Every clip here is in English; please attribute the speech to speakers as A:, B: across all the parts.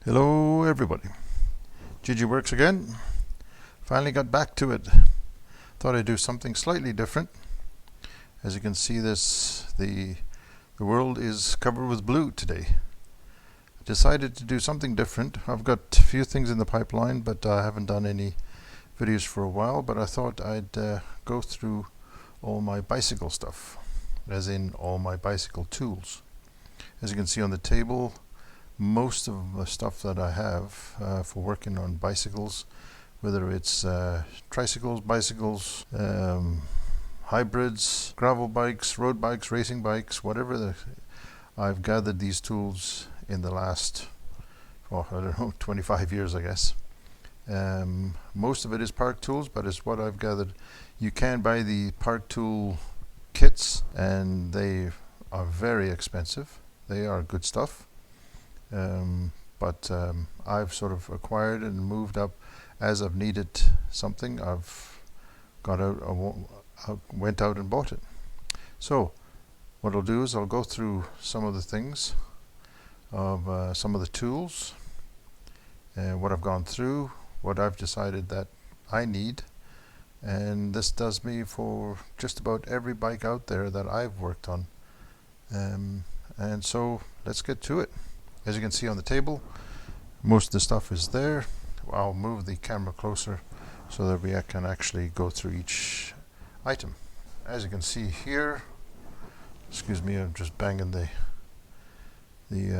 A: Hello everybody. Gigi Works again. Finally got back to it. Thought I'd do something slightly different. As you can see, the world is covered with blue today. I decided to do something different. I've got a few things in the pipeline, but I haven't done any videos for a while, but I thought I'd go through all my bicycle stuff, as in all my bicycle tools. As you can see on the table, most of the stuff that I have for working on bicycles, whether it's tricycles, bicycles, hybrids, gravel bikes, road bikes, racing bikes, whatever, I've gathered these tools in the last, I don't know, 25 years, I guess. Most of it is park tools, but it's what I've gathered. You can buy the park tool kits, and they are very expensive. They are good stuff. But I've sort of acquired and moved up as I've needed something. I've got out, I went out and bought it. So what I'll do is I'll go through some of the things of some of the tools, what I've gone through, what I've decided that I need, and this does me for just about every bike out there that I've worked on. And so let's get to it. As you can see on the table, most of the stuff is there. I'll move the camera closer so that we can actually go through each item. As you can see here, excuse me, I'm just banging the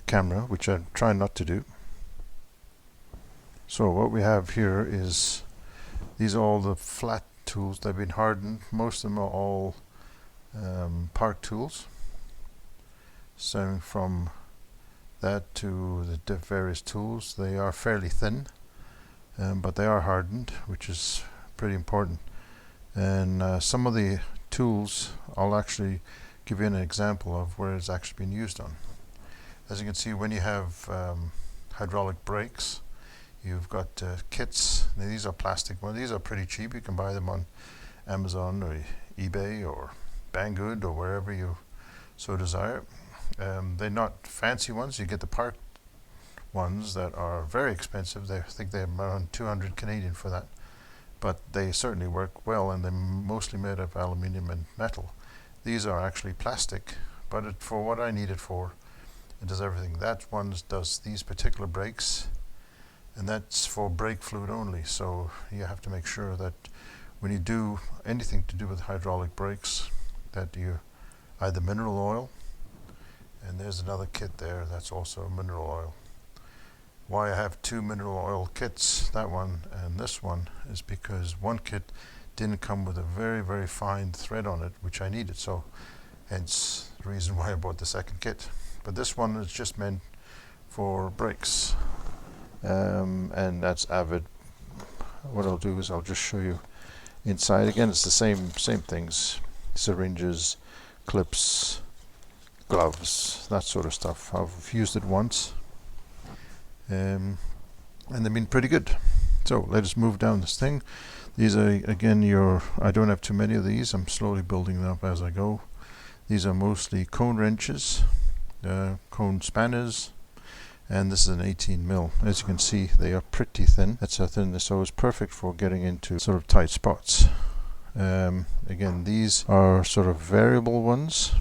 A: camera, which I'm trying not to do. So what we have here is, these are all the flat tools. They've been hardened. Most of them are all park tools. Starting from that to the various tools, they are fairly thin, but they are hardened, which is pretty important. And some of the tools, I'll actually give you an example of where it's actually been used on. As you can see, when you have hydraulic brakes, you've got kits. Now, these are plastic ones. These are pretty cheap. You can buy them on Amazon or eBay or Banggood or wherever you so desire. They're not fancy ones. You get the park ones that are very expensive. I think they're around 200 Canadian for that, but they certainly work well, and they're mostly made of aluminium and metal. These are actually plastic, but for what I need it for, it does everything. That one does these particular brakes, and that's for brake fluid only. So you have to make sure that when you do anything to do with hydraulic brakes, that you either mineral oil, and there's another kit there that's also mineral oil. Why I have two mineral oil kits, that one and this one, is because one kit didn't come with a very, very fine thread on it, which I needed, so hence the reason why I bought the second kit. But this one is just meant for brakes, and that's Avid. What I'll do is I'll just show you inside. Again, it's the same things: syringes, clips, gloves, that sort of stuff. I've used it once, and they've been pretty good. So let us move down this thing. These are, again, I don't have too many of these. I'm slowly building them up as I go. These are mostly cone wrenches, cone spanners, and this is an 18 mil. As you can see, they are pretty thin. That's how thin this is, so it's perfect for getting into sort of tight spots. Again, these are sort of variable ones.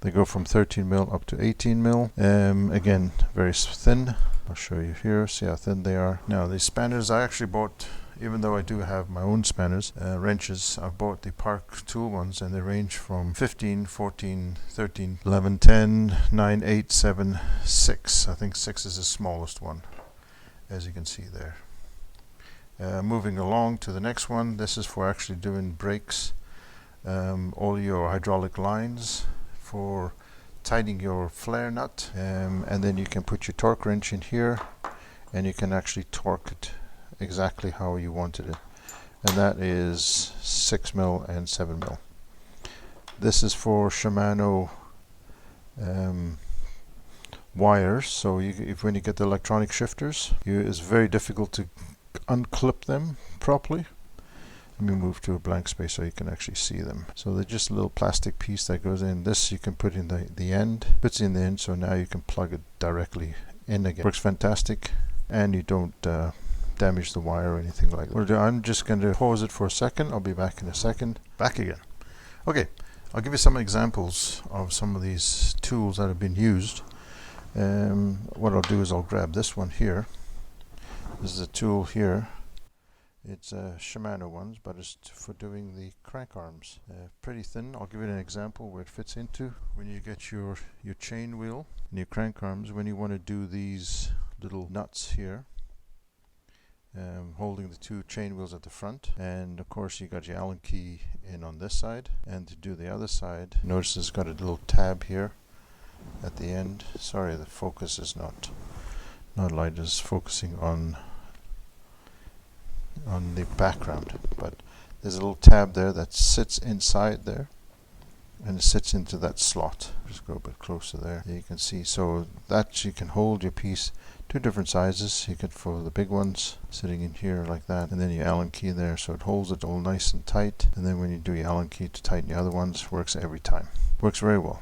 A: They go from 13 mil up to 18 mil. Again, very thin. I'll show you here, see how thin they are. Now, these spanners I actually bought, even though I do have my own spanners, wrenches, I've bought the park tool ones, and they range from 15, 14, 13, 11, 10, 9, 8, 7, 6. I think 6 is the smallest one, as you can see there. Moving along to the next one, this is for actually doing brakes, all your hydraulic lines, for tightening your flare nut, and then you can put your torque wrench in here, and you can actually torque it exactly how you wanted it, and that is 6 mil and 7 mil. This is for Shimano wires, so when you get the electronic shifters, it's very difficult to unclip them properly. Let me move to a blank space so you can actually see them. So they're just a little plastic piece that goes in. This you can put in the end, puts in the end, so now you can plug it directly in again. Works fantastic, and you don't damage the wire or anything like that. I'm just going to pause it for a second. I'll be back in a second. Back again. Okay, I'll give you some examples of some of these tools that have been used. What I'll do is I'll grab this one here. This is a tool here. It's Shimano ones, but it's for doing the crank arms. Pretty thin. I'll give you an example where it fits into. When you get your chain wheel and your crank arms, when you want to do these little nuts here, holding the two chain wheels at the front, and of course you got your Allen key in on this side, and to do the other side, notice it's got a little tab here at the end. Sorry, the focus is not light, it's focusing on the background, but there's a little tab there that sits inside there, and it sits into that slot. Just go a bit closer there. You can see, so that you can hold your piece two different sizes. You can, for the big ones, sitting in here like that, and then your Allen key there, so it holds it all nice and tight. And then when you do your Allen key to tighten the other ones, works every time. Works very well.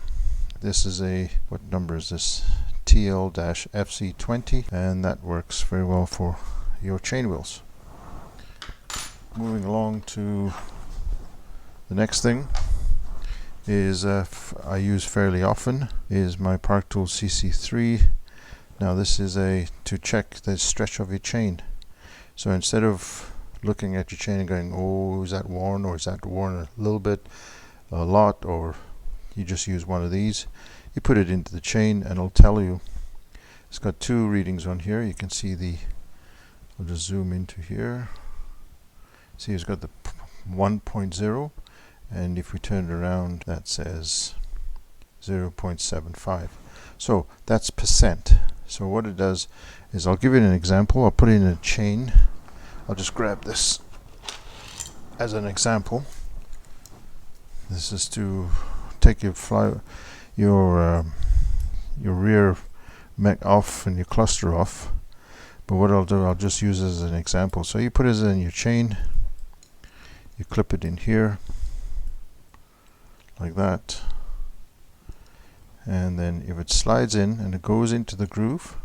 A: This is a, what number is this? TL-FC20, and that works very well for your chain wheels. Moving along to the next thing is I use fairly often is my Park Tool CC3. Now this is to check the stretch of your chain. So instead of looking at your chain and going, oh, is that worn, or is that worn a little bit, a lot, or you just use one of these, you put it into the chain and it'll tell you. It's got two readings on here. You can see I'll just zoom into here. See, it's got the 1.0, and if we turn it around, that says 0.75. So that's percent. So what it does is, I'll give you an example. I'll put it in a chain. I'll just grab this as an example. This is to take your rear mech off and your cluster off. But what I'll do, I'll just use it as an example. So you put it in your chain. You clip it in here like that, and then if it slides in and it goes into the groove,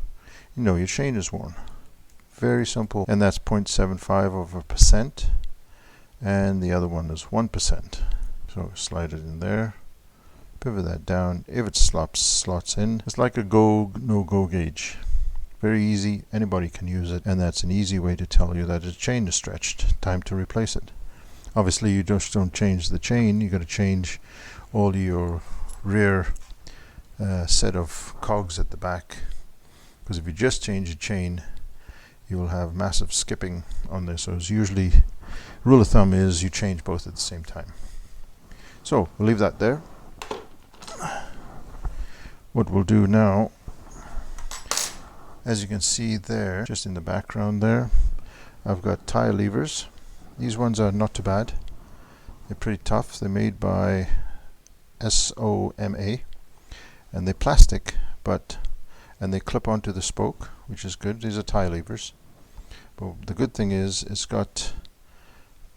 A: you know your chain is worn. Very simple. And that's 0.75%, and the other one is 1%. So slide it in there, pivot that down. If it slots in, it's like a go no go gauge. Very easy, anybody can use it, and that's an easy way to tell you that the chain is stretched. Time to replace it. Obviously you just don't change the chain, you got to change all your rear set of cogs at the back, because if you just change the chain, you will have massive skipping on this. So it's usually, rule of thumb is you change both at the same time. So we'll leave that there. What we'll do now, as you can see there, just in the background there, I've got tire levers. These ones are not too bad. They're pretty tough. They're made by SOMA, and they're plastic, and they clip onto the spoke, which is good. These are tire levers. But the good thing is it's got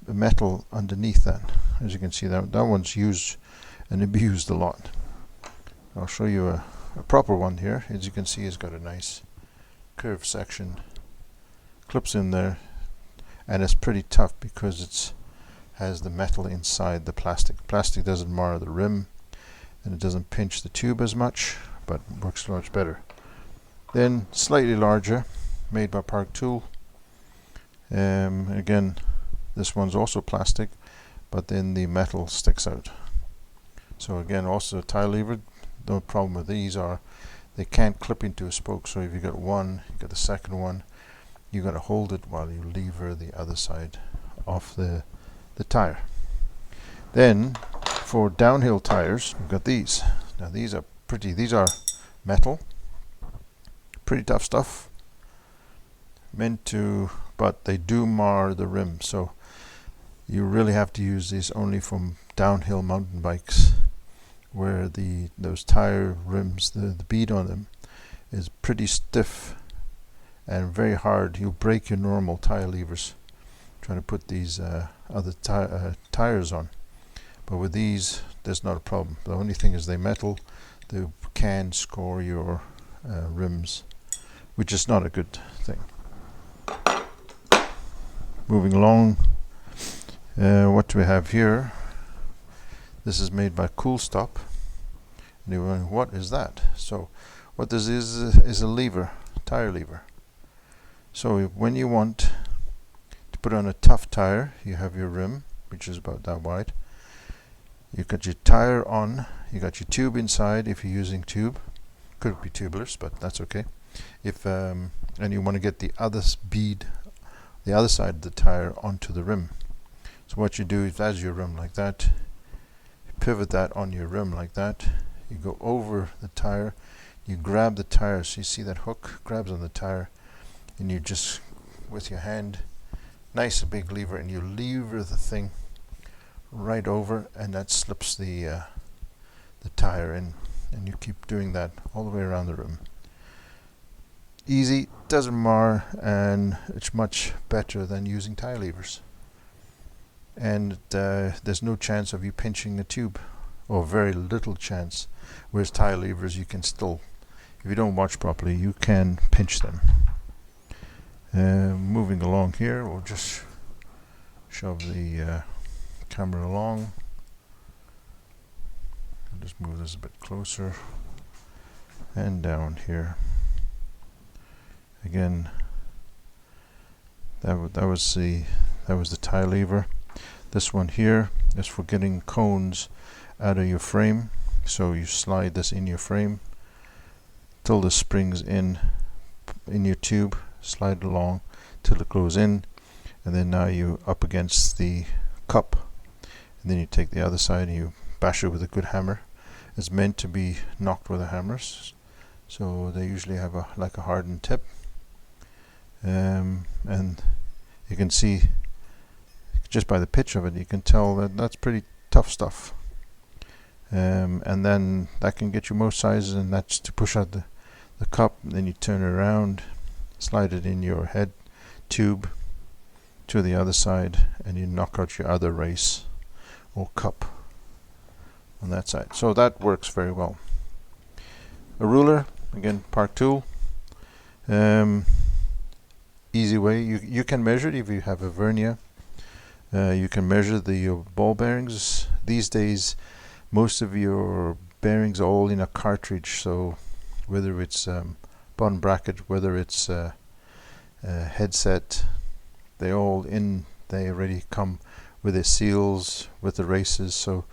A: the metal underneath that. As you can see, that one's used and abused a lot. I'll show you a proper one here. As you can see, it's got a nice curved section. Clips in there. And it's pretty tough because it has the metal inside the plastic. Plastic doesn't mar the rim, and it doesn't pinch the tube as much, but works much better. Then slightly larger, made by Park Tool. Again, this one's also plastic, but then the metal sticks out. So again, also a tire lever. The problem with these are they can't clip into a spoke. So if you got one, you got the second one. You got to hold it while you lever the other side off the tire. Then for downhill tires, we've got these. Now these are metal, pretty tough stuff. But they do mar the rim, so you really have to use these only from downhill mountain bikes, where those tire rims, the bead on them is pretty stiff and very hard. You'll break your normal tire levers trying to put these other tires on. But with these, there's not a problem. The only thing is they're metal. They can score your rims, which is not a good thing. Moving along, what do we have here? This is made by Cool Stop. And you're wondering, what is that? So what this is a lever, tire lever. So when you want to put on a tough tire, you have your rim, which is about that wide. You got your tire on, you got your tube inside if you're using tube. Could be tubeless, but that's okay. If and you want to get the other bead, the other side of the tire onto the rim. So what you do is, as your rim like that, you pivot that on your rim like that. You go over the tire, you grab the tire. So you see that hook grabs on the tire, and you just with your hand, nice big lever, and you lever the thing right over, and that slips the tire in, and you keep doing that all the way around the rim. Easy, doesn't mar, and it's much better than using tire levers. And there's no chance of you pinching the tube, or very little chance. Whereas tire levers, you can still, if you don't watch properly, you can pinch them. Moving along here, we'll just shove the camera along. I'll just move this a bit closer, and down here. Again, that was the tire lever. This one here is for getting cones out of your frame. So you slide this in your frame till the spring's in your tube. Slide it along till it goes in, and then now you're up against the cup, and then you take the other side and you bash it with a good hammer. It's meant to be knocked with a hammer, so they usually have like a hardened tip. And you can see just by the pitch of it, you can tell that that's pretty tough stuff. And then that can get you most sizes, and that's to push out the cup. Then you turn it around, slide it in your head tube to the other side, and you knock out your other race or cup on that side. So that works very well. A ruler, again, Park tool. Easy way, you can measure it if you have a vernier. You can measure the ball bearings. These days, most of your bearings are all in a cartridge, so whether it's button bracket, whether it's headset, they already come with their seals, with the races, so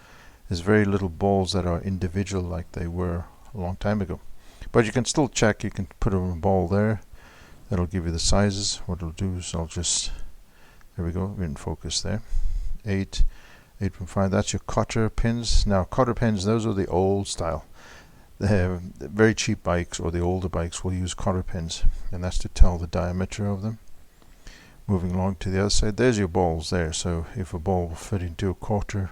A: there's very little balls that are individual like they were a long time ago. But you can still check, you can put a ball there, that'll give you the sizes. What it'll do is there we go, we're in focus there. 8.5, that's your cotter pins. Now cotter pins, those are the old style. The very cheap bikes or the older bikes will use cotter pins, and that's to tell the diameter of them. Moving along to the other side, there's your balls there. So if a ball will fit into a quarter,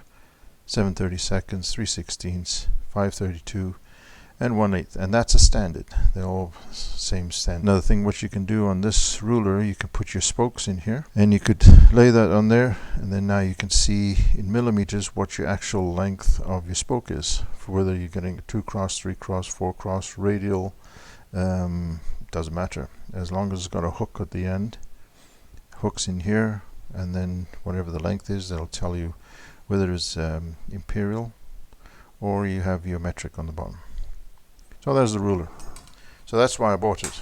A: 7/32, 3/16, 5/32, and 1/8, and that's a standard. They're all same standard. Another thing what you can do on this ruler, you can put your spokes in here, and you could lay that on there, and then now you can see in millimeters what your actual length of your spoke is, for whether you're getting a 2x, 3x, 4x, radial, doesn't matter, as long as it's got a hook at the end. Hooks in here, and then whatever the length is, that'll tell you whether it's imperial or you have your metric on the bottom. So there's the ruler. So that's why I bought it.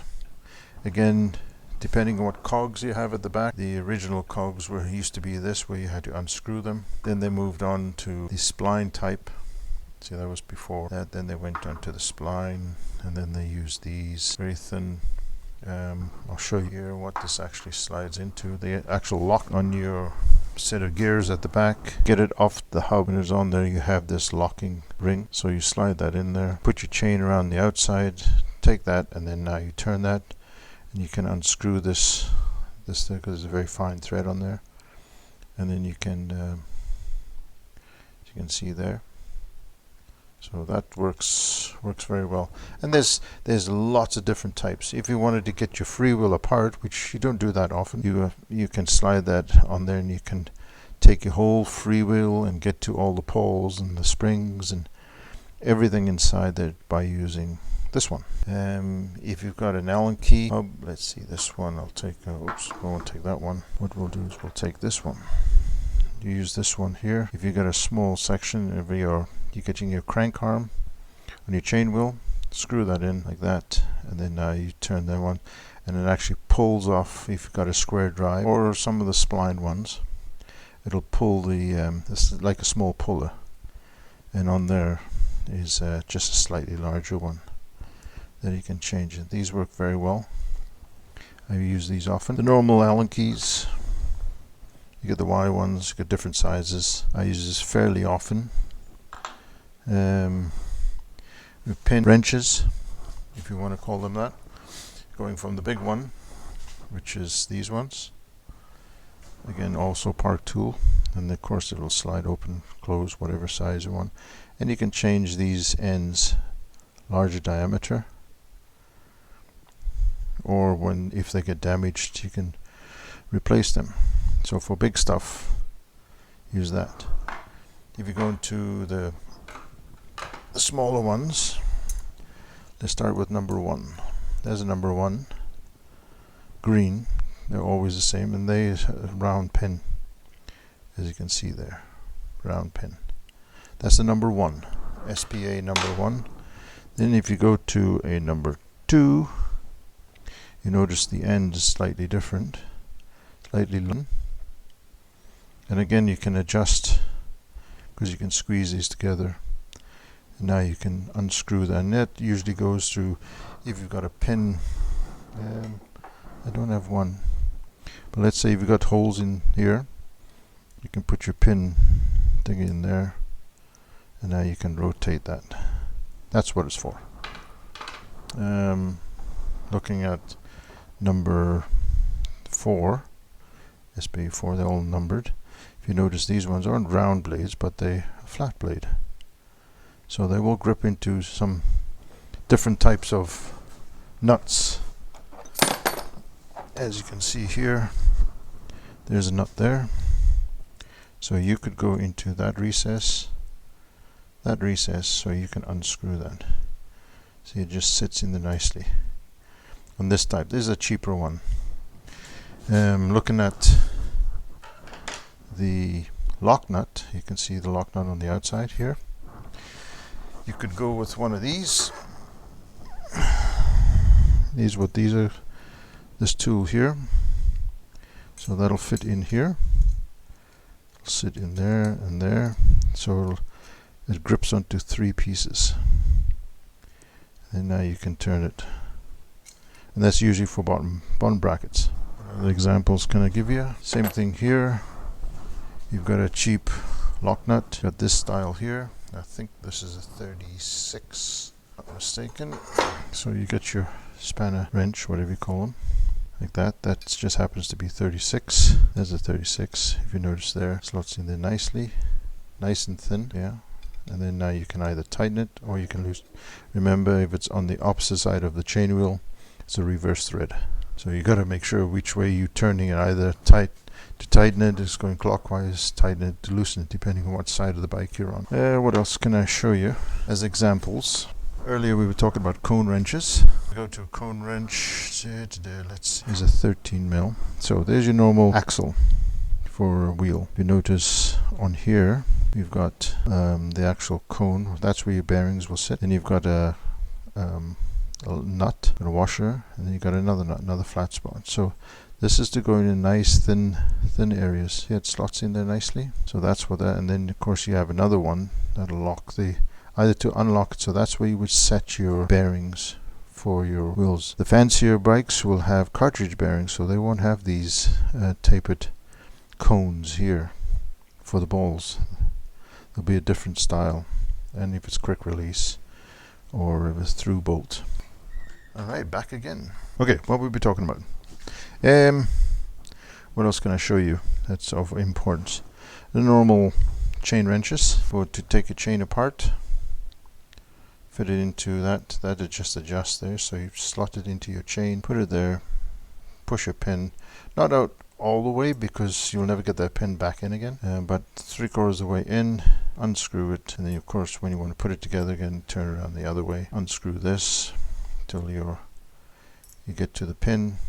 A: Again, depending on what cogs you have at the back, the original cogs used to be this, where you had to unscrew them. Then they moved on to the spline type. See, that was before that. Then they went on to the spline, and then they used these very thin. I'll show you here what this actually slides into. The actual lock on your set of gears at the back. Get it off the hub. When it's on there, you have this locking ring, so you slide that in there, put your chain around the outside, take that, and then now you turn that, and you can unscrew this thing, because there's a very fine thread on there, and then you can as you can see there, So that works very well. And there's lots of different types. If you wanted to get your freewheel apart, which you don't do that often, you can slide that on there, and you can take your whole freewheel and get to all the poles and the springs and everything inside there by using this one. If you've got an Allen key, let's see, this one I'll take. Oops, I won't take that one. What we'll do is we'll take this one. You use this one here. If you got a small section of you're getting your crank arm on your chain wheel, screw that in like that, and then you turn that one, and it actually pulls off. If you've got a square drive or some of the spline ones, it'll pull the this is like a small puller, and on there is just a slightly larger one that you can change it. These work very well. I use these often. The normal Allen keys, you get the Y ones, you get different sizes. I use this fairly often. With pin wrenches, if you want to call them that, going from the big one, which is these ones, again also Park tool, and of course it will slide open, close, whatever size you want, and you can change these ends larger diameter, or if they get damaged you can replace them. So for big stuff, use that. If you go into the smaller ones, let's start with number 1. There's a number 1, green. They're always the same, and they is a round pin, as you can see there, round pin. That's the number 1, SPA number 1. Then if you go to a number 2, you notice the end is slightly different, slightly long, and again you can adjust because you can squeeze these together. And now you can unscrew that, and that usually goes through, if you've got a pin, I don't have one, but let's say if you've got holes in here, you can put your pin thing in there, and now you can rotate that. That's what it's for. Looking at number 4, SPA4, they're all numbered. If you notice, these ones aren't round blades, but they're a flat blade. So they will grip into some different types of nuts. As you can see here, there's a nut there. So you could go into that recess, so you can unscrew that. See, it just sits in there nicely. On this type, this is a cheaper one. Looking at the lock nut, you can see the lock nut on the outside here. You could go with one of these. These are this tool here. So that'll fit in here. It'll sit in there and there. So it grips onto 3 pieces. And now you can turn it. And that's usually for bottom brackets. What other examples can I give you? Same thing here. You've got a cheap lock nut. Got this style here. I think this is a 36, not mistaken. So you get your spanner wrench, whatever you call them, like that. That just happens to be 36. There's a 36. If you notice there, slots in there nicely, nice and thin, yeah. And then now you can either tighten it or you can loosen. Remember, if it's on the opposite side of the chain wheel, it's a reverse thread. So you got to make sure which way you're turning it. Either to tighten it is going clockwise, tighten it to loosen it, depending on what side of the bike you're on. What else can I show you as examples? Earlier we were talking about cone wrenches. Go to a cone wrench. Here's a 13 mil. So there's your normal axle for a wheel. You notice on here you've got the actual cone. That's where your bearings will sit. Then you've got a nut, a washer, and then you've got another nut, another flat spot. So this is to go in nice thin areas. See, it slots in there nicely. So that's what that, and then of course you have another one that'll lock either to unlock it. So that's where you would set your bearings for your wheels. The fancier bikes will have cartridge bearings, so they won't have these tapered cones here for the balls. There'll be a different style, and if it's quick release or if it's through bolt. Alright, back again. Okay, what we'll be talking about. What else can I show you that's of importance? The normal chain wrenches to take a chain apart. fit it into that. That it just adjusts there. So you slot it into your chain, put it there, push a pin, not out all the way because you'll never get that pin back in again, but 3/4 of the way in, unscrew it, and then of course when you want to put it together again, turn it around the other way, unscrew this till you get to the pin,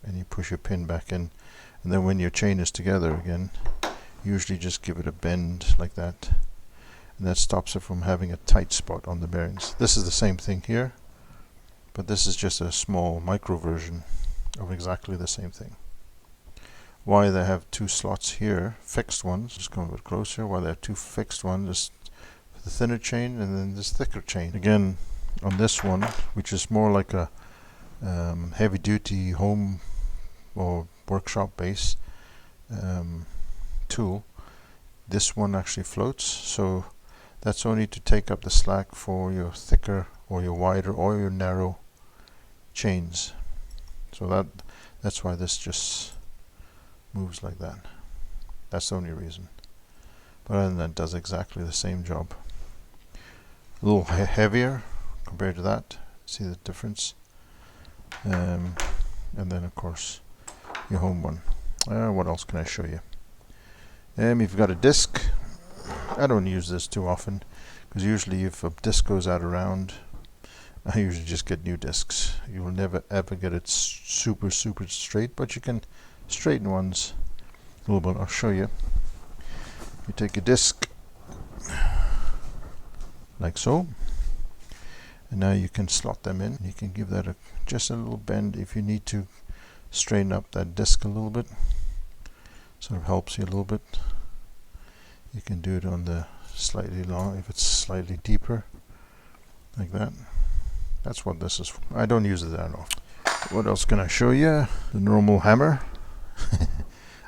A: and you push your pin back in, and then when your chain is together again, usually just give it a bend like that, and that stops it from having a tight spot on the bearings. This is the same thing here, but this is just a small micro version of exactly the same thing. Why they have two slots here, fixed ones, just come a bit closer, why they have two fixed ones, just the thinner chain and then this thicker chain. Again, on this one, which is more like a heavy duty home or workshop base tool, this one actually floats, so that's only to take up the slack for your thicker or your wider or your narrow chains. So that's why this just moves like that. That's the only reason. But other than that, it does exactly the same job. A little heavier compared to that. See the difference? And then of course your home one. What else can I show you? You've got a disc. I don't use this too often because usually if a disc goes out around, I usually just get new discs. You will never ever get it super straight, but you can straighten ones a little bit. I'll show you. You take a disc like so, and now you can slot them in. You can give that just a little bend if you need to straighten up that disc a little bit. Sort of helps you a little bit. You can do it on the slightly long if it's slightly deeper, like that. That's what this is for. I don't use it that often. What else can I show you? The normal hammer.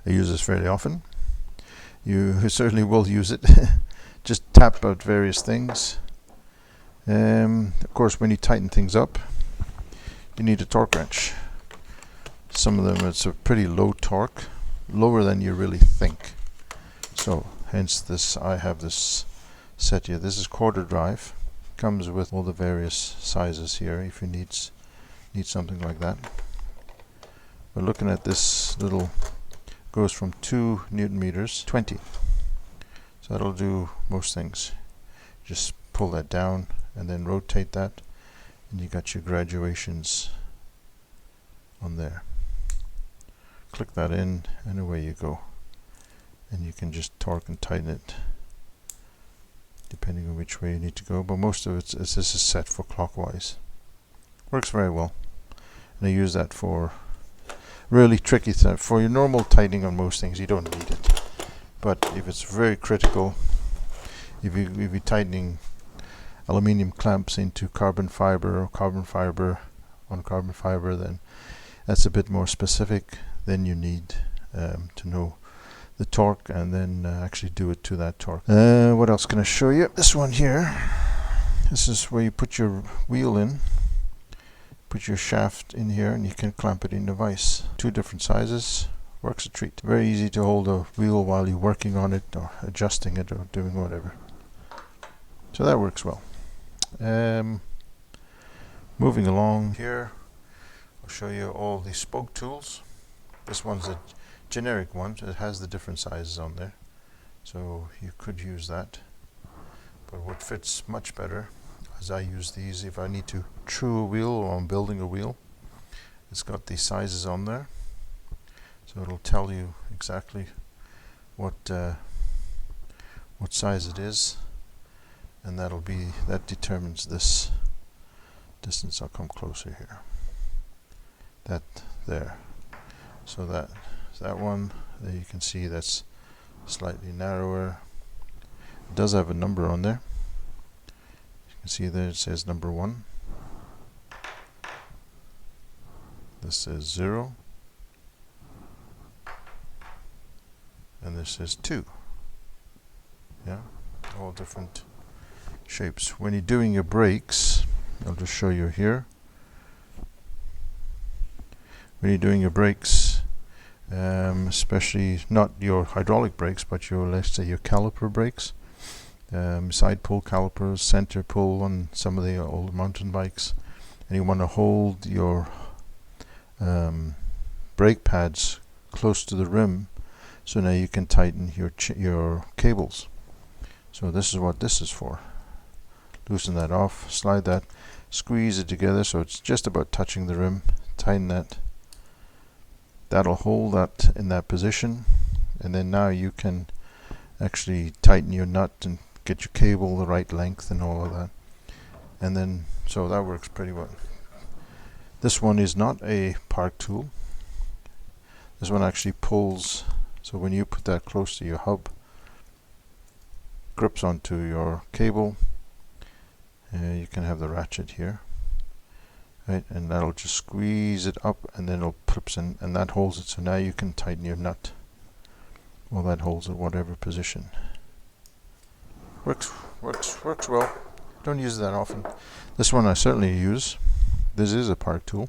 A: I use this fairly often. You certainly will use it. Just tap out various things. Of course, when you tighten things up, you need a torque wrench. Some of them it's a pretty low torque, lower than you really think. So hence this, I have this set here. This is quarter drive. Comes with all the various sizes here if you need something like that. But looking at this little, goes from 2 Newton meters 20. So that'll do most things. Just pull that down and then rotate that, and you got your graduations on there. Click that in and away you go. And you can just torque and tighten it depending on which way you need to go, but most of this is set for clockwise. Works very well, and I use that for really tricky stuff. For your normal tightening on most things you don't need it, but if it's very critical, if you're tightening aluminium clamps into carbon fiber or carbon fiber on carbon fiber, then that's a bit more specific. Then you need to know the torque and then actually do it to that torque. What else can I show you? This one here. This is where you put your wheel in. Put your shaft in here and you can clamp it in the vise. 2 different sizes. Works a treat. Very easy to hold a wheel while you're working on it or adjusting it or doing whatever. So that works well. Moving along here, I'll show you all the spoke tools. This one's a generic one. It has the different sizes on there, so you could use that. But what fits much better, as I use these if I need to true a wheel or I'm building a wheel, it's got these sizes on there, so it'll tell you exactly what size it is, and that determines this distance. I'll come closer here. That there. So that one there, you can see that's slightly narrower. It does have a number on there. You can see there it says number 1. This says 0. And this says 2. Yeah, all different shapes. When you're doing your brakes, I'll just show you here. When you're doing your brakes, especially not your hydraulic brakes, but your, let's say, your caliper brakes, side pull calipers, center pull on some of the old mountain bikes, and you want to hold your brake pads close to the rim, so now you can tighten your cables. So this is what this is for. Loosen that off, slide that, squeeze it together so it's just about touching the rim, tighten that. That'll hold that in that position, and then now you can actually tighten your nut and get your cable the right length and all of that. And then, so that works pretty well. This one is not a park tool. This one actually pulls, so when you put that close to your hub, grips onto your cable. You can have the ratchet here, right, and that'll just squeeze it up, and then it'll clips in, and that holds it. So now you can tighten your nut. Well, that holds at whatever position. Works well. Don't use it that often. This one I certainly use. This is a park tool.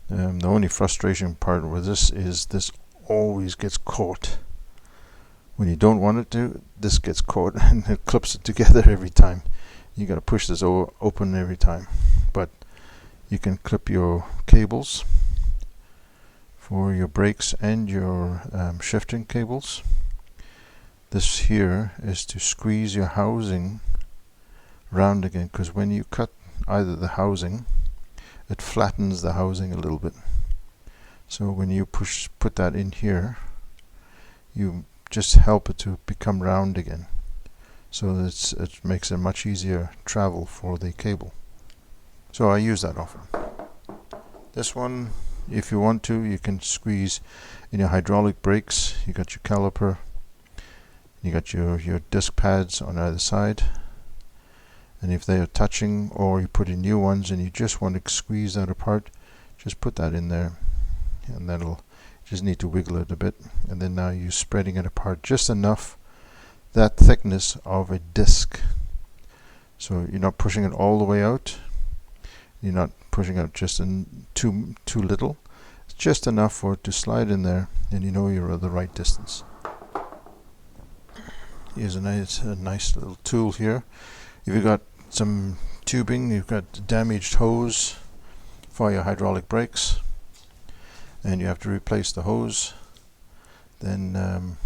A: The only frustration part with this is this always gets caught. When you don't want it to, this gets caught and it clips it together every time. You got to push this open every time. But you can clip your cables for your brakes and your shifting cables. This here is to squeeze your housing round again, because when you cut either the housing, it flattens the housing a little bit. So when you put that in here, you just help it to become round again. So it makes it much easier travel for the cable. So I use that often. This one, if you want to, you can squeeze in your hydraulic brakes. You got your caliper, you got your disc pads on either side, and if they are touching, or you put in new ones and you just want to squeeze that apart, just put that in there, and that'll just need to wiggle it a bit, and then now you're spreading it apart just enough, that thickness of a disc. So you're not pushing it all the way out, you're not pushing out just too little. It's just enough for it to slide in there, and you know you're at the right distance. Here's a nice little tool here. If you've got some tubing, you've got damaged hose for your hydraulic brakes, and you have to replace the hose, then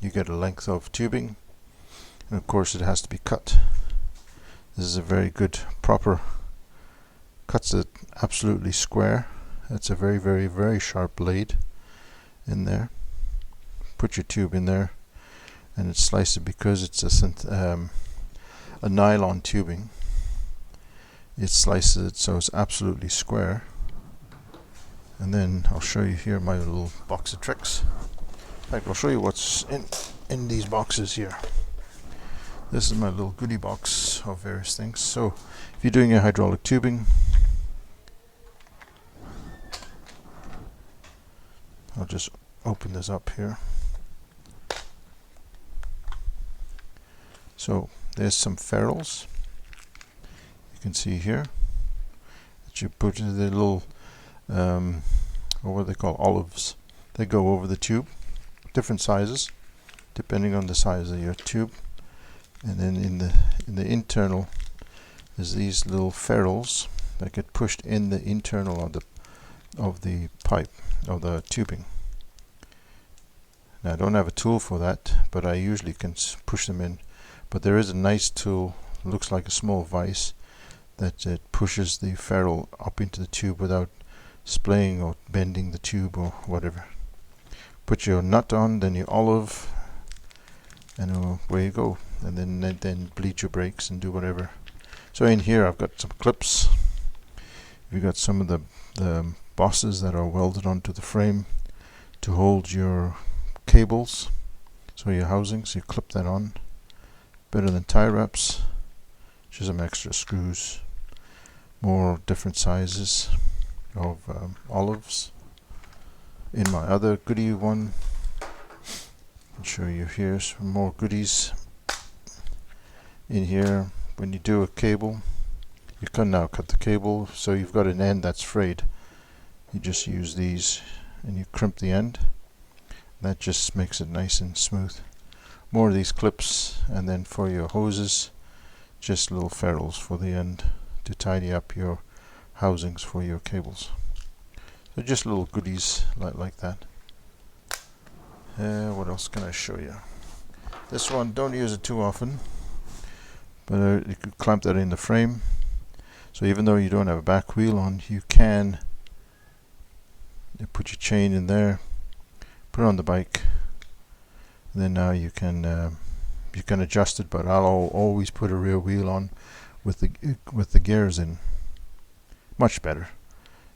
A: you get a length of tubing, and of course it has to be cut. This is a very good proper, cuts it absolutely square. That's a very, very, very sharp blade in there. Put your tube in there, and it's sliced because it's a nylon tubing. It slices it so it's absolutely square. And then I'll show you here my little box of tricks. In fact, I'll show you what's in these boxes here. This is my little goodie box of various things. So if you're doing your hydraulic tubing, I'll just open this up here. So there's some ferrules you can see here that you put into the little or what they call olives. They go over the tube, different sizes depending on the size of your tube. And then in the internal is these little ferrules that get pushed in the internal of the pipe, of the tubing. Now I don't have a tool for that, but I usually can push them in. But there is a nice tool, looks like a small vise, that it pushes the ferrule up into the tube without splaying or bending the tube or whatever. Put your nut on, then your olive, and away you go. And then bleed your brakes and do whatever. So in here I've got some clips. You've got some of the bosses that are welded onto the frame to hold your cables, so your housings, you clip that on. Better than tie wraps. Just some extra screws. More different sizes of olives. In my other goodie one, I'll show you here some more goodies. In here, when you do a cable, you can now cut the cable, so you've got an end that's frayed. You just use these and you crimp the end. That just makes it nice and smooth. more of these clips, and then for your hoses, just little ferrules for the end to tidy up your housings for your cables. So just little goodies like that. What else can I show you? This one, don't use it too often, but you could clamp that in the frame. So even though you don't have a back wheel on, you can put your chain in there, put it on the bike, and then now you can adjust it. But I'll always put a rear wheel on with the gears in. Much better.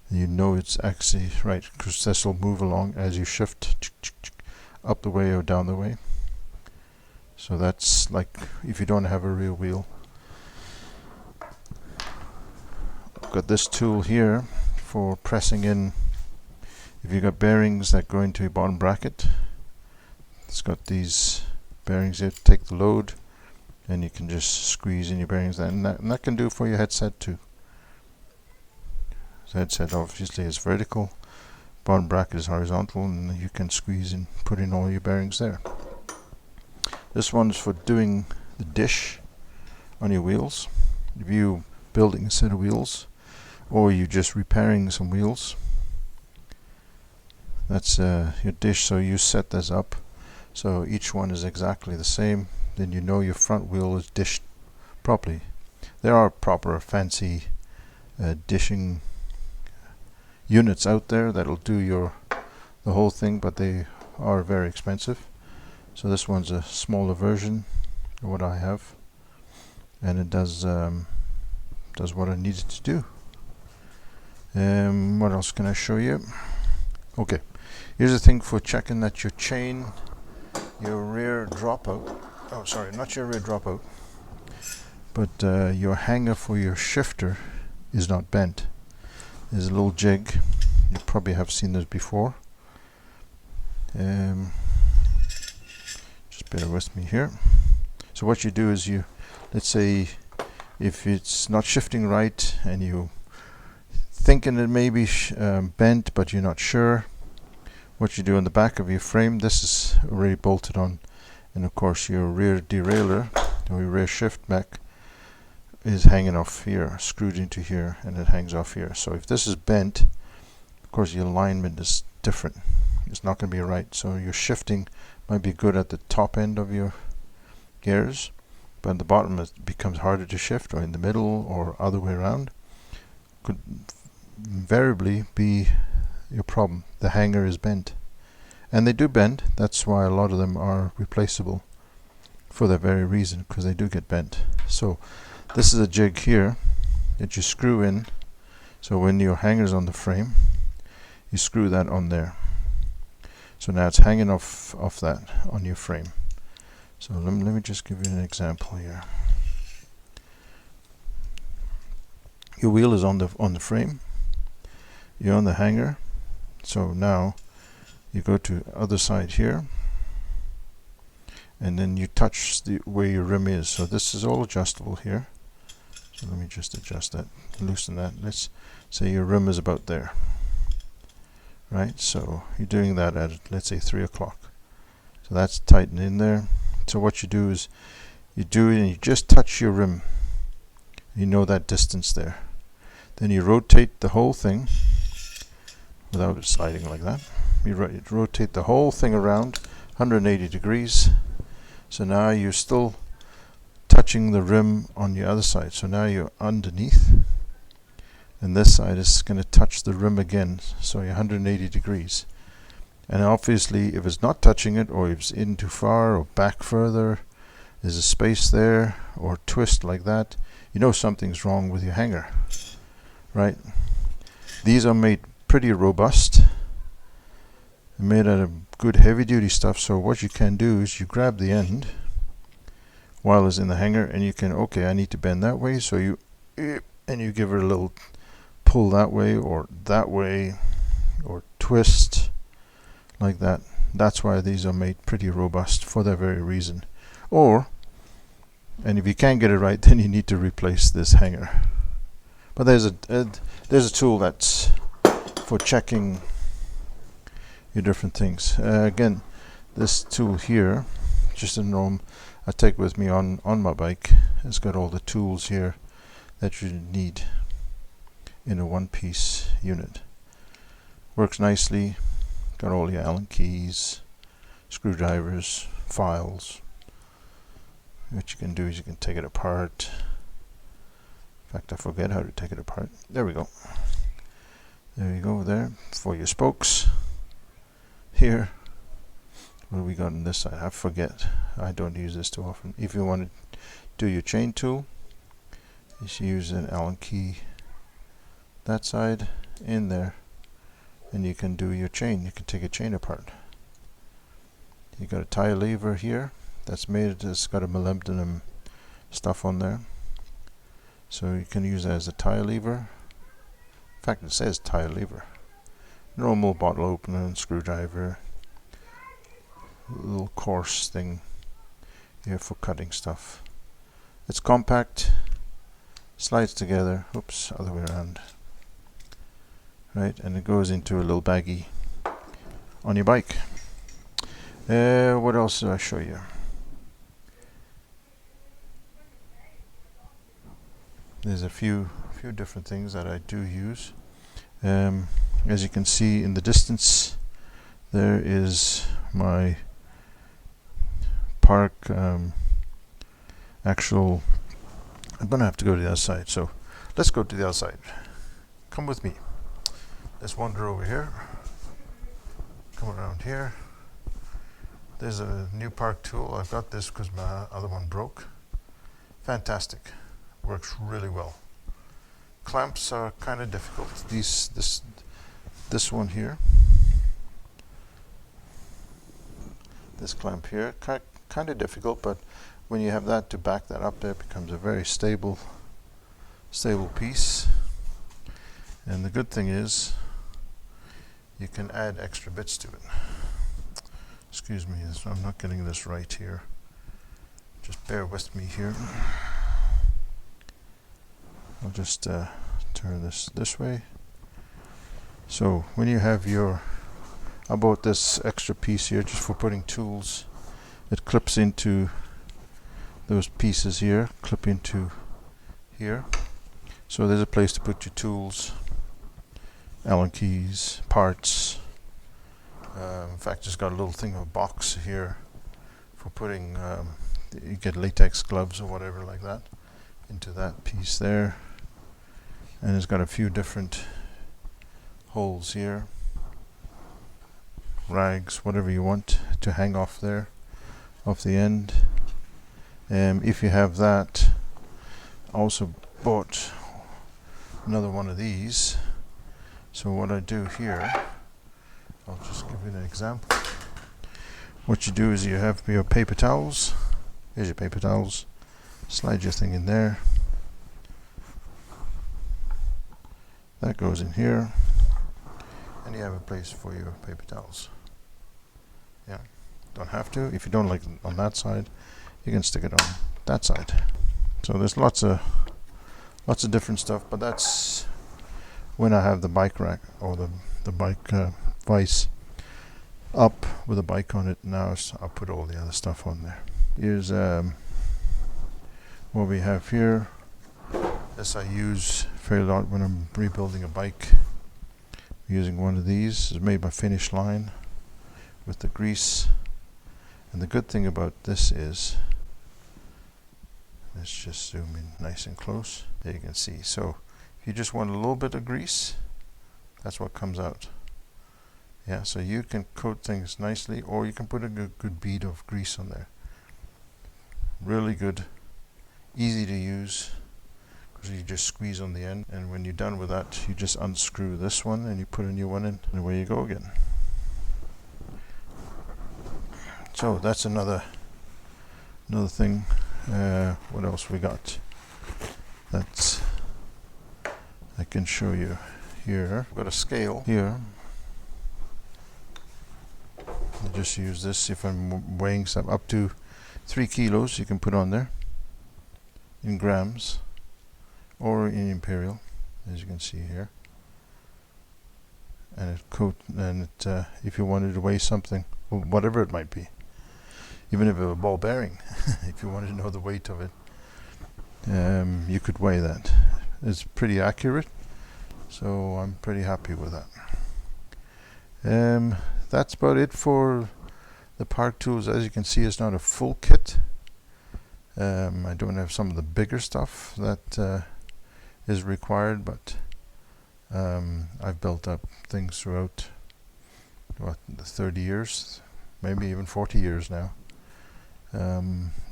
A: You know it's actually right, because this will move along as you shift up the way or down the way. So that's like if you don't have a rear wheel. I've got this tool here for pressing in. If you've got bearings that go into your bottom bracket, it's got these bearings here to take the load, and you can just squeeze in your bearings there, and that can do for your headset too. The headset obviously is vertical, bottom bracket is horizontal, and you can squeeze and put in all your bearings there. This one's for doing the dish on your wheels. If you're building a set of wheels, or you're just repairing some wheels, that's your dish. So you set this up so each one is exactly the same, then you know your front wheel is dished properly. There are proper fancy dishing units out there that'll do the whole thing, but they are very expensive. So this one's a smaller version of what I have, and it does what I needed to do. What else can I show you? Okay, here's the thing for checking that your chain, your rear dropout, oh sorry, not your rear dropout, but your hanger for your shifter is not bent. There's a little jig. You probably have seen this before. Just bear with me here. So what you do is let's say if it's not shifting right and you thinking it may be bent but you're not sure, what you do on the back of your frame, this is already bolted on, and of course your rear derailleur or your rear shift mech is hanging off here, screwed into here, and it hangs off here. So if this is bent, of course your alignment is different. It's not going to be right. So your shifting might be good at the top end of your gears, but at the bottom it becomes harder to shift, or in the middle, or other way around. Could invariably be your problem. The hanger is bent, and they do bend. That's why a lot of them are replaceable, for that very reason, because they do get bent. So this is a jig here that you screw in. So when your hanger's on the frame, you screw that on there. So now it's hanging off that on your frame. So let me just give you an example here. Your wheel is on the frame. You're on the hanger. So now you go to other side here, and then you touch where your rim is. So this is all adjustable here. So let me just adjust that, loosen that. Let's say your rim is about there. Right, so you're doing that at, let's say, 3 o'clock. So that's tightened in there. So what you do is you do it and you just touch your rim. You know that distance there. Then you rotate the whole thing without it sliding like that. You rotate the whole thing around 180 degrees. So now you're still touching the rim on the other side. So now you're underneath, and this side is going to touch the rim again. So you're 180 degrees. And obviously if it's not touching it, or if it's in too far or back further, there's a space there or twist like that, you know something's wrong with your hanger, right? These are made pretty robust, made out of good heavy duty stuff. So what you can do is you grab the end while it's in the hanger, and you can, okay, I need to bend that way, so you give it a little pull that way or twist like that. That's why these are made pretty robust, for that very reason. And if you can't get it right, then you need to replace this hanger. But there's a tool that's for checking your different things. Again, this tool here, just a norm I take with me on my bike. It's got all the tools here that you need in a one-piece unit. Works nicely. Got all your Allen keys, screwdrivers, files. What you can do is you can take it apart. In fact, I forget how to take it apart. There we go. There you go there for your spokes. Here, what do we got on this side? I forget. I don't use this too often. If you want to do your chain tool, you should use an Allen key that side in there, and you can do your chain. You can take a chain apart. You got a tie lever here that's made. It's got a molybdenum stuff on there, so you can use that as a tie lever. In fact, it says tie lever. Normal bottle opener and screwdriver. Little coarse thing here for cutting stuff. It's compact, slides together. Oops, other way around. Right, and it goes into a little baggie on your bike. What else did I show you? There's a few different things that I do use. As you can see in the distance, there is my park actual. I'm gonna have to go to the other side, so let's go to the other side. Come with me. Let's wander over here. Come around here. There's a new park tool. I've got this because my other one broke. Fantastic. Works really well. Clamps are kind of difficult. This one here. This clamp here, kind of difficult, but when you have that to back that up there, it becomes a very stable piece. And the good thing is you can add extra bits to it. Excuse me, I'm not getting this right here. Just bear with me here. I'll just turn this way. So when you have I bought this extra piece here just for putting tools. It clips into those pieces here, clip into here. So there's a place to put your tools, Allen keys, parts. In fact, it's got a little thing of a box here for putting, you get latex gloves or whatever like that into that piece there. And it's got a few different holes here, rags, whatever you want to hang off there, off the end. If you have that, I also bought another one of these. So what I do here, I'll just give you an example. What you do is you have your paper towels. Here's your paper towels. Slide your thing in there. That goes in here, and you have a place for your paper towels. Yeah, don't have to. If you don't like it on that side, you can stick it on that side. So there's lots of different stuff, but that's when I have the bike rack or the bike vise up with a bike on it. Now I'll put all the other stuff on there. Here's what we have here. This I use fairly a lot when I'm rebuilding a bike. I'm using one of these. It's made by Finish Line with the grease. And the good thing about this is, let's just zoom in nice and close. There you can see. So if you just want a little bit of grease, that's what comes out. Yeah, so you can coat things nicely, or you can put a good bead of grease on there. Really good, easy to use. So you just squeeze on the end, and when you're done with that, you just unscrew this one and you put a new one in, and away you go again. So that's another thing. What else we got? That's I can show you here. I've got a scale here. I just use this if I'm weighing stuff up to 3 kilos. You can put on there in grams. Or in imperial, as you can see here, and if you wanted to weigh something, whatever it might be, even if it was a ball bearing, if you wanted to know the weight of it, you could weigh that. It's pretty accurate, so I'm pretty happy with that. That's about it for the Park tools. As you can see, it's not a full kit. I don't have some of the bigger stuff that is required, but I've built up things throughout the 30 years, maybe even 40 years now.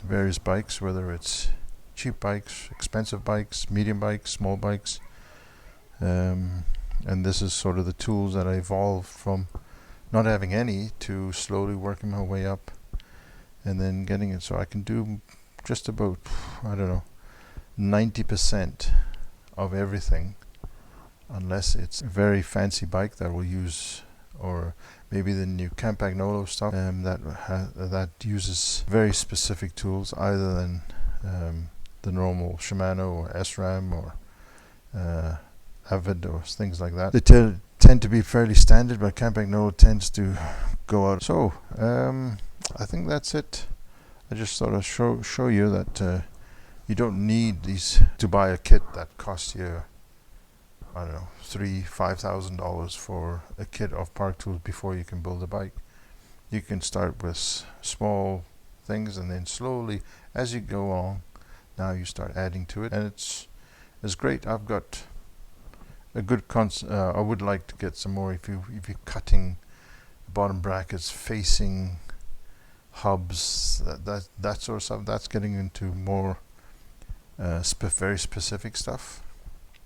A: Various bikes, whether it's cheap bikes, expensive bikes, medium bikes, small bikes, and this is sort of the tools that I evolved from not having any to slowly working my way up and then getting it so I can do just about, I don't know, 90% of everything, unless it's a very fancy bike that will use, or maybe the new Campagnolo stuff that uses very specific tools, either than the normal Shimano or SRAM or Avid or things like that. They tend to be fairly standard, but Campagnolo tends to go out. So I think that's it. I just thought I'd show you that you don't need these to buy a kit that costs you, I don't know, $5,000 for a kit of Park tools before you can build a bike. You can start with small things, and then slowly, as you go on, now you start adding to it, and it's great. I've got a good I would like to get some more. If you're cutting bottom brackets, facing hubs, that sort of stuff, that's getting into more very specific stuff.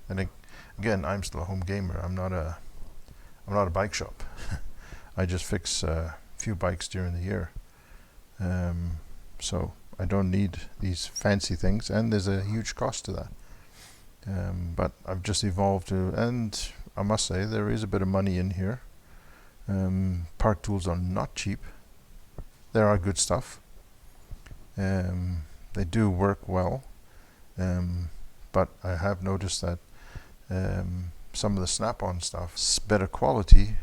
A: And again, I'm still a home gamer. I'm not a bike shop. I just fix a few bikes during the year, so I don't need these fancy things, and there's a huge cost to that. But I've just evolved to, and I must say there is a bit of money in here. Park tools are not cheap. There are good stuff. They do work well, but I have noticed that some of the snap-on stuff is better quality,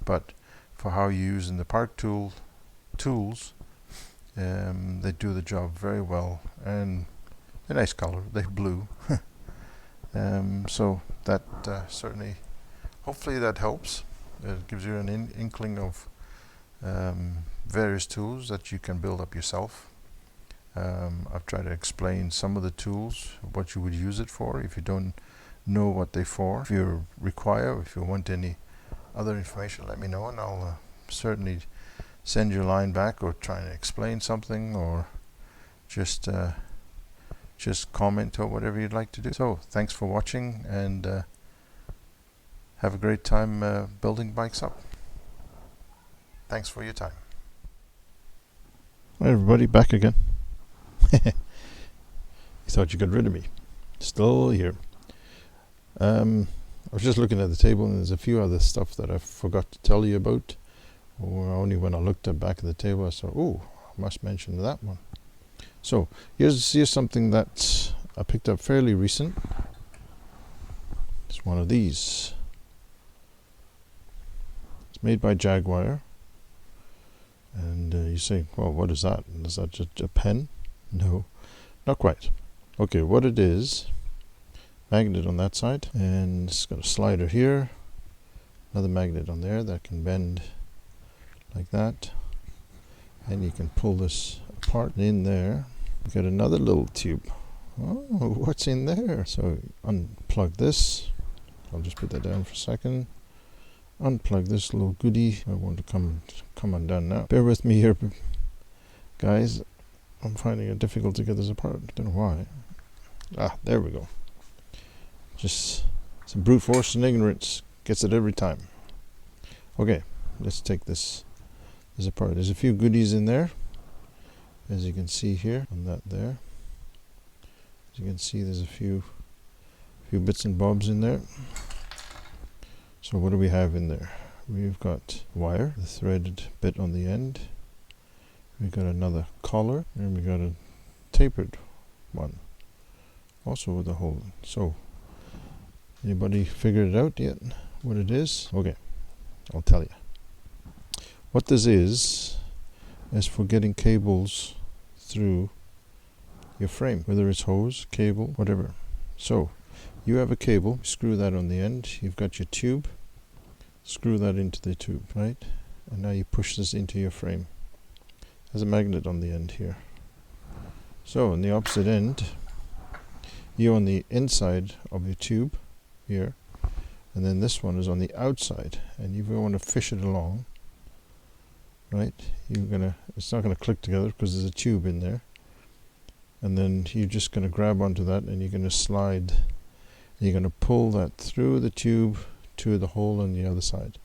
A: but for how you use in the Park tools, they do the job very well, and a nice color. They're blue. So that certainly, hopefully that helps. It gives you an inkling of various tools that you can build up yourself. I've tried to explain some of the tools, what you would use it for if you don't know what they're for. If you require, if you want any other information, let me know, and I'll certainly send you a line back, or try and explain something, or just comment or whatever you'd like to do. So thanks for watching, and have a great time building bikes up. Thanks for your time. Hi everybody, back again. You thought you got rid of me. Still here. I was just looking at the table, and there's a few other stuff that I forgot to tell you about, or only when I looked at back of the table I saw, oh, I must mention that one. So here's something that I picked up fairly recent. It's one of these. It's made by Jaguar, and you say, well, what is that? Is that just a pen? No, not quite. Okay, what it is, magnet on that side, and it's got a slider here, another magnet on there that can bend like that, and you can pull this apart. In there you got another little tube. Oh, what's in there? So unplug this. I'll just put that down for a second. Unplug this little goodie. I want to come undone now. Bear with me here, guys. I'm finding it difficult to get this apart. Don't know why. Ah, there we go. Just some brute force and ignorance gets it every time. Okay, let's take this apart. There's a few goodies in there, as you can see here on that there. As you can see, there's a few bits and bobs in there. So what do we have in there? We've got wire, the threaded bit on the end. We've got another collar, and we got a tapered one, also with a hole. So, anybody figured it out yet? What it is? Okay, I'll tell you. What this is is for getting cables through your frame, whether it's hose, cable, whatever. So you have a cable, screw that on the end, you've got your tube, screw that into the tube, right? And now you push this into your frame. There's a magnet on the end here. So on the opposite end, you're on the inside of your tube here, and then this one is on the outside, and if you want to fish it along, right, it's not gonna click together because there's a tube in there, and then you're just gonna grab onto that and you're gonna slide, and you're gonna pull that through the tube to the hole on the other side.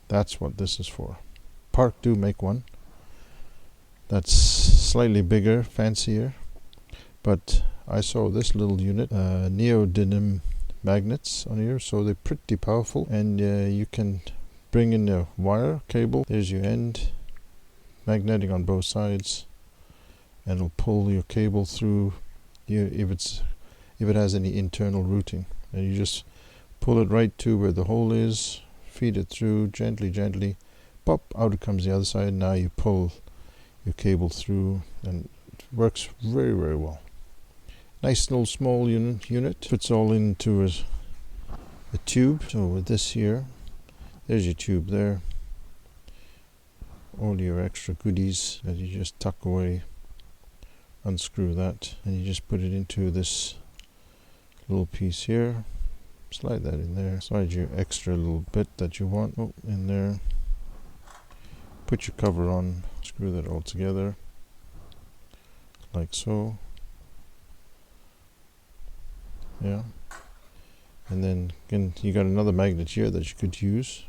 A: That's what this is for. Park do make one that's slightly bigger, fancier, but I saw this little unit, neodymium magnets on here, so they're pretty powerful, and you can bring in a wire cable. There's your end, magnetic on both sides, and it'll pull your cable through if it has any internal routing, and you just pull it right to where the hole is, feed it through gently, pop, out it comes the other side. Now you pull your cable through, and it works very, very well. Nice little small unit, fits all into a tube. So with this here, there's your tube there, all your extra goodies that you just tuck away, unscrew that, and you just put it into this little piece here, slide that in there, slide your extra little bit that you want in there, put your cover on, screw that all together like so, yeah, and then again you got another magnet here that you could use.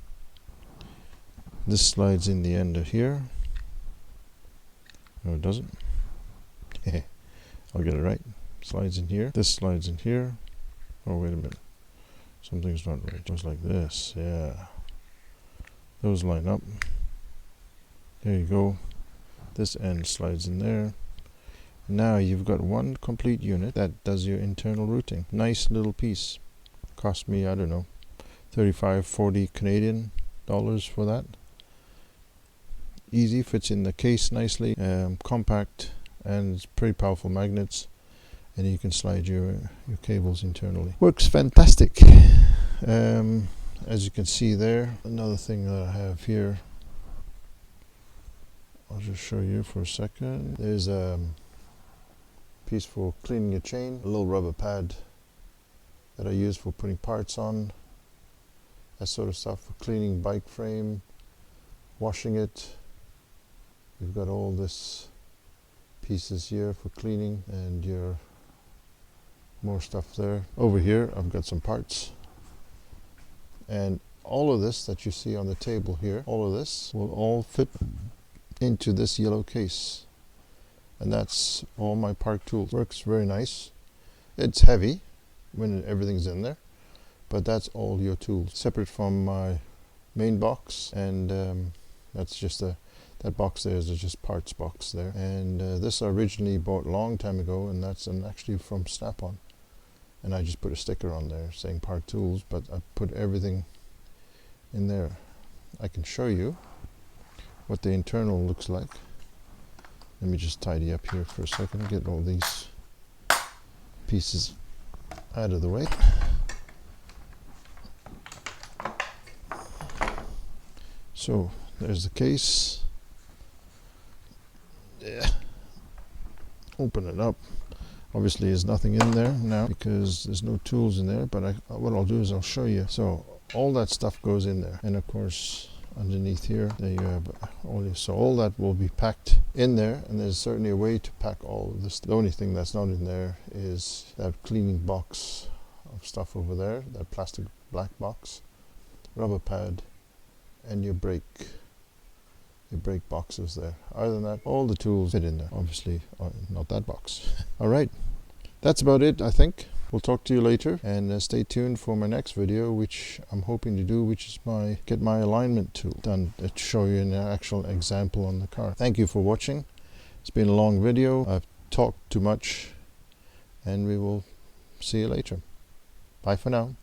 A: This slides in the end of here. No, it doesn't. I'll get it right. Slides in here. This slides in here. Oh, wait a minute. Something's not right. It goes like this. Yeah. Those line up. There you go. This end slides in there. Now you've got one complete unit that does your internal routing. Nice little piece. Cost me, I don't know, 35, 40 Canadian dollars for that. Easy, fits in the case nicely, compact, and it's pretty powerful magnets, and you can slide your cables internally. Works fantastic. As you can see there, another thing that I have here, I'll just show you for a second. There's a piece for cleaning your chain, a little rubber pad that I use for putting parts on, that sort of stuff, for cleaning bike frame, washing it. You've got all this pieces here for cleaning, and your more stuff there. Over here I've got some parts, and all of this that you see on the table here, all of this will all fit into this yellow case, and that's all my Park tools. Works very nice. It's heavy when everything's in there, but that's all your tools, separate from my main box, and that's just that box there is just parts box there. And this I originally bought a long time ago, and that's actually from Snap-on, and I just put a sticker on there saying Park tools, but I put everything in there. I can show you what the internal looks like. Let me just tidy up here for a second and get all these pieces out of the way. So there's the case. Yeah. Open it up. Obviously there's nothing in there now because there's no tools in there, but what I'll do is I'll show you. So all that stuff goes in there, and of course underneath here there you have all that will be packed in there, and there's certainly a way to pack all of this. The only thing that's not in there is that cleaning box of stuff over there, that plastic black box, rubber pad, and your brake boxes there. Other than that, all the tools fit in there. Obviously not that box. Alright, that's about it, I think. We'll talk to you later, and stay tuned for my next video, which I'm hoping to do, which is get my alignment tool done to show you an actual example on the car. Thank you for watching. It's been a long video. I've talked too much, and we will see you later. Bye for now.